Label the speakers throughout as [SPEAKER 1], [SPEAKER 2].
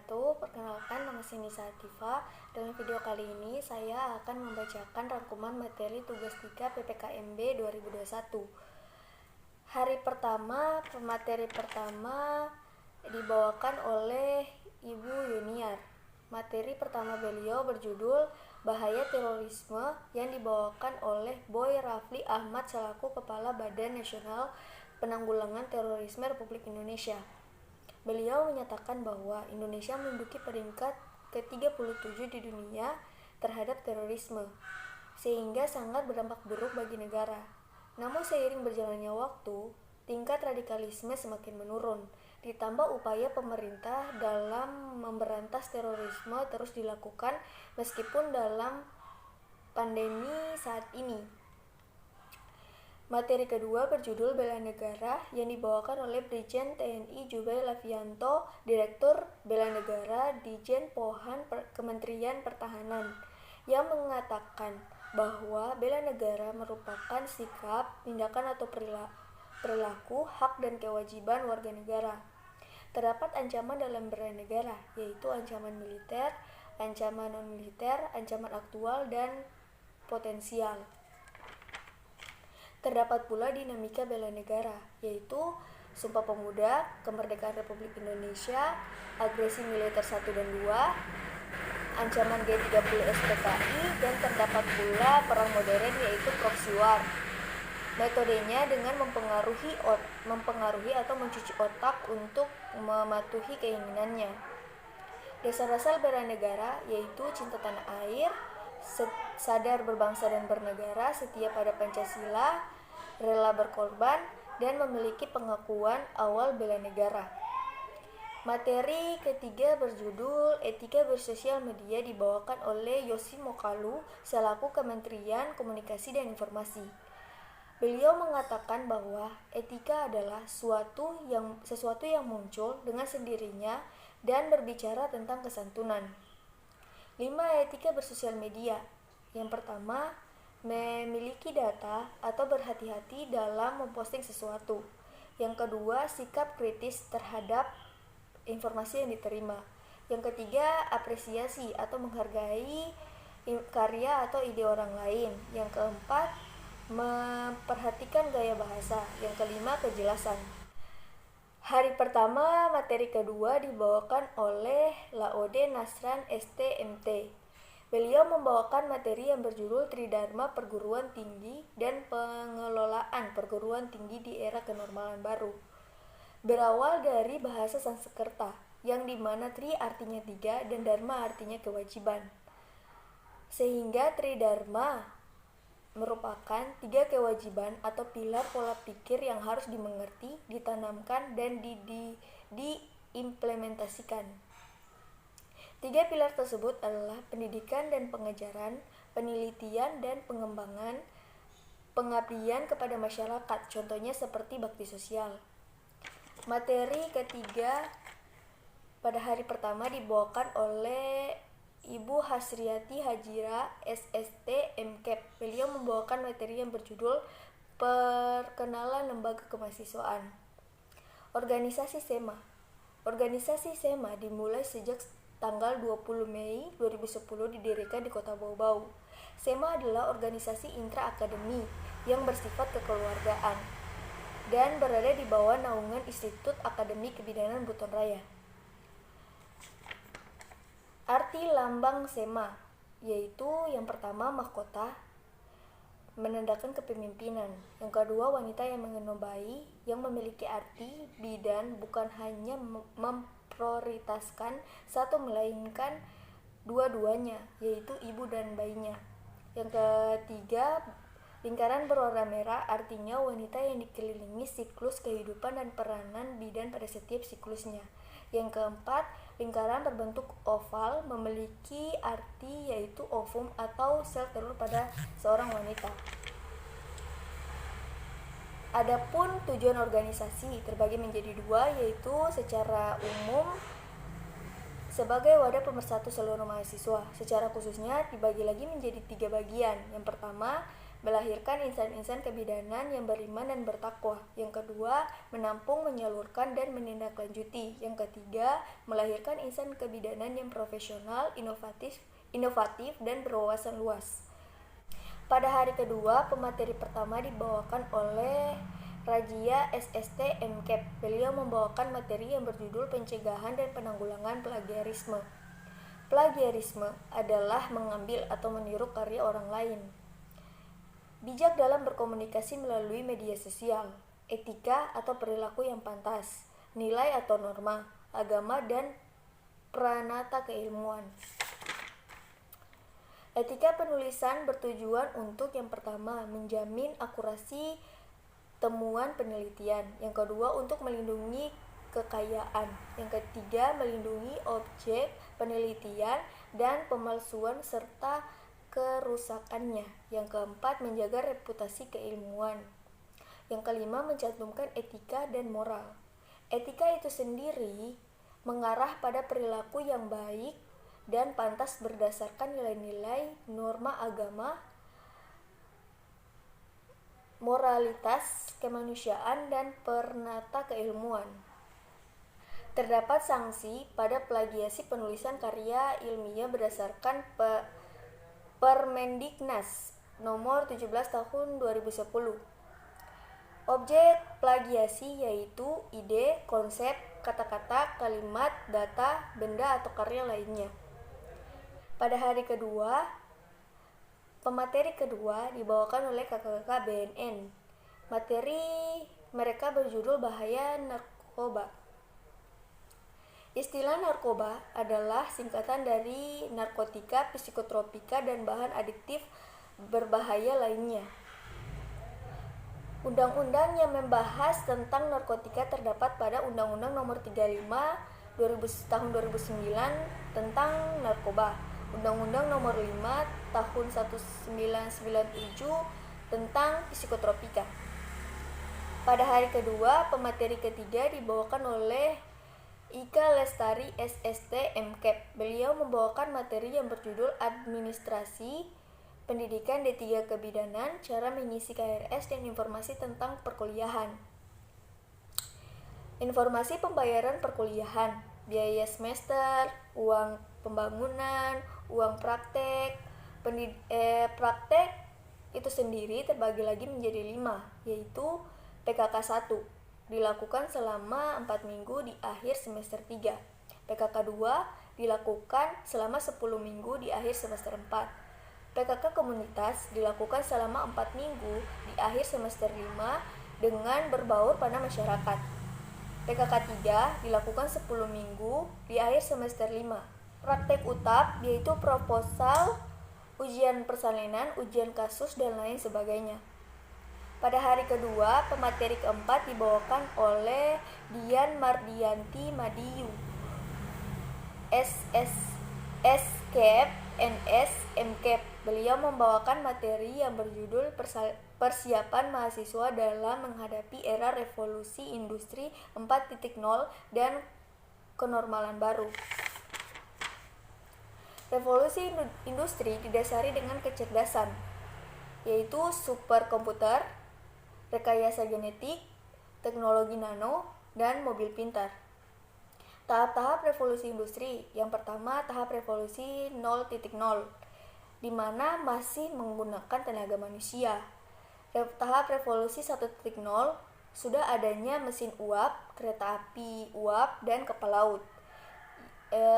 [SPEAKER 1] wabarakatuh. Perkenalkan, nama saya Nisa Atifa. Dalam video kali ini saya akan membacakan rangkuman materi tugas 3 PPKMB 2021. Hari pertama, materi pertama dibawakan oleh Ibu Yuniar. Materi pertama beliau berjudul Bahaya Terorisme yang dibawakan oleh Boy Rafli Ahmad selaku Kepala Badan Nasional Penanggulangan Terorisme Republik Indonesia. Beliau menyatakan bahwa Indonesia menduduki peringkat ke-37 di dunia terhadap terorisme, sehingga sangat berdampak buruk bagi negara. Namun seiring berjalannya waktu, tingkat radikalisme semakin menurun, ditambah upaya pemerintah dalam memberantas terorisme terus dilakukan meskipun dalam pandemi saat ini. Materi kedua berjudul Bela Negara yang dibawakan oleh Brigjen TNI Jubail Lafianto, Direktur Bela Negara Dijen Pohan Kementerian Pertahanan, yang mengatakan bahwa bela negara merupakan sikap, tindakan atau perilaku, hak dan kewajiban warga negara. Terdapat ancaman dalam bela negara, yaitu ancaman militer, ancaman non-militer, ancaman aktual dan potensial. Terdapat pula dinamika bela negara, yaitu Sumpah Pemuda, Kemerdekaan Republik Indonesia, agresi militer 1 dan 2, ancaman G30 SPKI, dan terdapat pula perang modern yaitu proxy war. Metodenya dengan mempengaruhi atau mencuci otak untuk mematuhi keinginannya. Dasar-dasar bela negara yaitu cinta tanah air, sadar berbangsa dan bernegara, setia pada Pancasila, rela berkorban, dan memiliki pengakuan awal bela negara. Materi ketiga berjudul Etika Bersosial Media dibawakan oleh Yosi Mokalu selaku Kementerian Komunikasi dan Informasi. Beliau mengatakan bahwa etika adalah sesuatu yang muncul dengan sendirinya dan berbicara tentang kesantunan. 5. Etika bersosial media. Yang pertama, memiliki data atau berhati-hati dalam memposting sesuatu. Yang kedua, sikap kritis terhadap informasi yang diterima. Yang ketiga, apresiasi atau menghargai karya atau ide orang lain. Yang keempat, memperhatikan gaya bahasa. Yang kelima, kejelasan. Hari pertama, materi kedua dibawakan oleh Laode Nasran STMT. Beliau membawakan materi yang berjudul Tridharma Perguruan Tinggi dan Pengelolaan Perguruan Tinggi di Era Kenormalan Baru. Berawal dari bahasa Sanskerta, yang dimana Tri artinya 3 dan Dharma artinya kewajiban. Sehingga Tridharma merupakan 3 kewajiban atau pilar pola pikir yang harus dimengerti, ditanamkan, dan diimplementasikan. 3 pilar tersebut adalah pendidikan dan pengajaran, penelitian dan pengembangan, pengabdian kepada masyarakat, contohnya seperti bakti sosial. Materi ketiga pada hari pertama dibawakan oleh Ibu Hasriati Hajira SST MKEP. Beliau membawakan materi yang berjudul Perkenalan Lembaga Kemahasiswaan. Organisasi SEMA. Organisasi SEMA dimulai sejak tanggal 20 Mei 2010 didirikan di Kota Bau-Bau. SEMA adalah organisasi intra-akademi yang bersifat kekeluargaan dan berada di bawah naungan Institut Akademi Kebidanan Buton Raya. Arti lambang SEMA, yaitu yang pertama mahkota, menandakan kepemimpinan. Yang kedua, wanita yang mengenal bayi, yang memiliki arti bidan bukan hanya memprioritaskan satu melainkan dua-duanya, yaitu ibu dan bayinya. Yang ketiga, lingkaran berwarna merah artinya wanita yang dikelilingi siklus kehidupan dan peranan bidan pada setiap siklusnya. Yang keempat, lingkaran berbentuk oval memiliki arti yaitu ovum atau sel telur pada seorang wanita. Adapun tujuan organisasi terbagi menjadi 2, yaitu secara umum sebagai wadah pemersatu seluruh mahasiswa. Secara khususnya dibagi lagi menjadi 3 bagian. Yang pertama, melahirkan insan-insan kebidanan yang beriman dan bertakwa. Yang kedua, menampung, menyalurkan, dan menindaklanjuti. Yang ketiga, melahirkan insan kebidanan yang profesional, inovatif dan berwawasan luas. Pada hari kedua, pemateri pertama dibawakan oleh Rajia SST MKEP. Beliau membawakan materi yang berjudul Pencegahan dan Penanggulangan Plagiarisme. Plagiarisme adalah mengambil atau meniru karya orang lain. Bijak dalam berkomunikasi melalui media sosial, etika atau perilaku yang pantas, nilai atau norma, agama dan pranata keilmuan. Etika penulisan bertujuan untuk yang pertama, menjamin akurasi temuan penelitian. Yang kedua, untuk melindungi kekayaan. Yang ketiga, melindungi objek penelitian dan pemalsuan serta kerusakannya. Yang keempat, menjaga reputasi keilmuan. Yang kelima, mencantumkan etika dan moral. Etika itu sendiri mengarah pada perilaku yang baik dan pantas berdasarkan nilai-nilai norma agama, moralitas kemanusiaan, dan pernata keilmuan. Terdapat sanksi pada plagiasi penulisan karya ilmiah berdasarkan Permendiknas nomor 17 tahun 2010. Objek plagiasi yaitu ide, konsep, kata-kata, kalimat, data, benda atau karya lainnya. Pada hari kedua, pemateri kedua dibawakan oleh kakak-kakak BNN. Materi mereka berjudul Bahaya Narkoba. Istilah narkoba adalah singkatan dari narkotika, psikotropika, dan bahan adiktif berbahaya lainnya. Undang-undang yang membahas tentang narkotika terdapat pada Undang-Undang Nomor 35 tahun 2009 tentang narkoba, Undang-Undang Nomor 5 tahun 1997 tentang psikotropika. Pada hari kedua, pemateri ketiga dibawakan oleh Ika Lestari SST MKEP. Beliau membawakan materi yang berjudul Administrasi Pendidikan D3 Kebidanan, cara mengisi KRS dan informasi tentang perkuliahan. Informasi pembayaran perkuliahan, biaya semester, uang pembangunan, uang praktek. Praktek itu sendiri terbagi lagi menjadi 5, yaitu PKK 1 dilakukan selama 4 minggu di akhir semester 3. PKK 2 dilakukan selama 10 minggu di akhir semester 4. PKK komunitas dilakukan selama 4 minggu di akhir semester 5 dengan berbaur pada masyarakat. PKK 3 dilakukan 10 minggu di akhir semester 5. Praktek UTAP yaitu proposal, ujian persalinan, ujian kasus, dan lain sebagainya. Pada hari kedua, pemateri keempat dibawakan oleh Dian Mardianti Madiyu, SKEP, NS, MKEP. Beliau membawakan materi yang berjudul Persiapan Mahasiswa dalam Menghadapi Era Revolusi Industri 4.0 dan Kenormalan Baru. Revolusi industri didasari dengan kecerdasan, yaitu superkomputer, rekayasa genetik, teknologi nano, dan mobil pintar. Tahap-tahap revolusi industri. Yang pertama, tahap revolusi 0.0, di mana masih menggunakan tenaga manusia. Tahap revolusi 1.0 sudah adanya mesin uap, kereta api uap, dan kapal laut.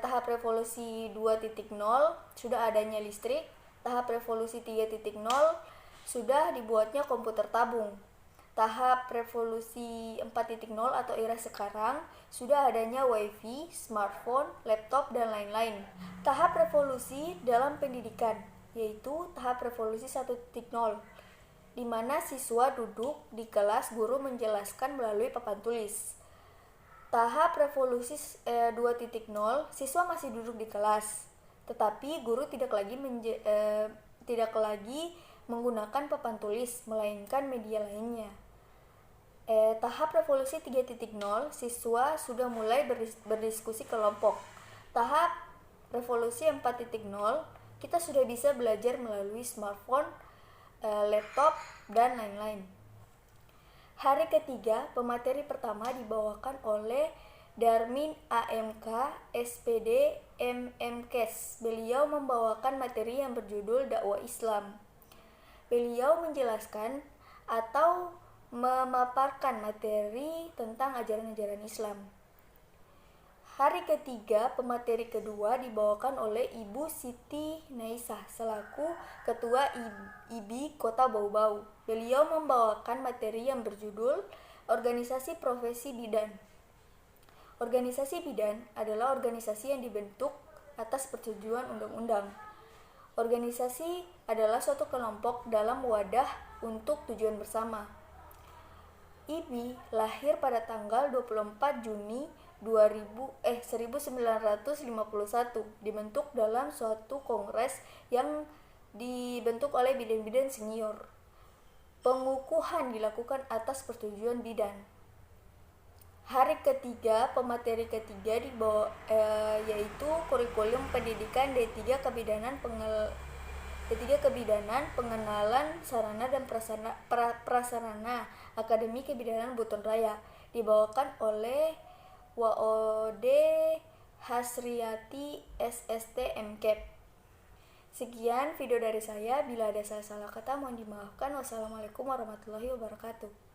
[SPEAKER 1] Tahap revolusi 2.0 sudah adanya listrik. Tahap revolusi 3.0 sudah dibuatnya komputer tabung. Tahap revolusi 4.0 atau era sekarang sudah adanya wifi, smartphone, laptop, dan lain-lain. Tahap revolusi dalam pendidikan, yaitu tahap revolusi 1.0, di mana siswa duduk di kelas, guru menjelaskan melalui papan tulis. Tahap revolusi 2.0, siswa masih duduk di kelas, tetapi guru tidak lagi menggunakan papan tulis, melainkan media lainnya. Tahap revolusi 3.0, siswa sudah mulai berdiskusi kelompok. Tahap revolusi 4.0, kita sudah bisa belajar melalui smartphone, laptop, dan lain-lain. Hari ketiga, pemateri pertama dibawakan oleh Darmin AMK, SPD, MMKes. Beliau membawakan materi yang berjudul dakwah Islam. Beliau menjelaskan atau memaparkan materi tentang ajaran-ajaran Islam. Hari ketiga, pemateri kedua dibawakan oleh Ibu Siti Naisah selaku Ketua IBI Kota Bau-Bau. Beliau membawakan materi yang berjudul Organisasi Profesi Bidan. Organisasi bidan adalah organisasi yang dibentuk atas persetujuan undang-undang. Organisasi adalah suatu kelompok dalam wadah untuk tujuan bersama. IBI lahir pada tanggal 24 Juni 1951, dibentuk dalam suatu kongres yang dibentuk oleh bidan-bidan senior. Pengukuhan dilakukan atas persetujuan bidan. Hari ketiga, pemateri ketiga yaitu kurikulum pendidikan D3 Kebidanan Pengenalan Sarana dan Prasarana Akademi Kebidanan Buton Raya, dibawakan oleh WOD Hasriati SST MKep. Sekian video dari saya. Bila ada salah-salah kata mohon dimaafkan. Wassalamualaikum warahmatullahi wabarakatuh.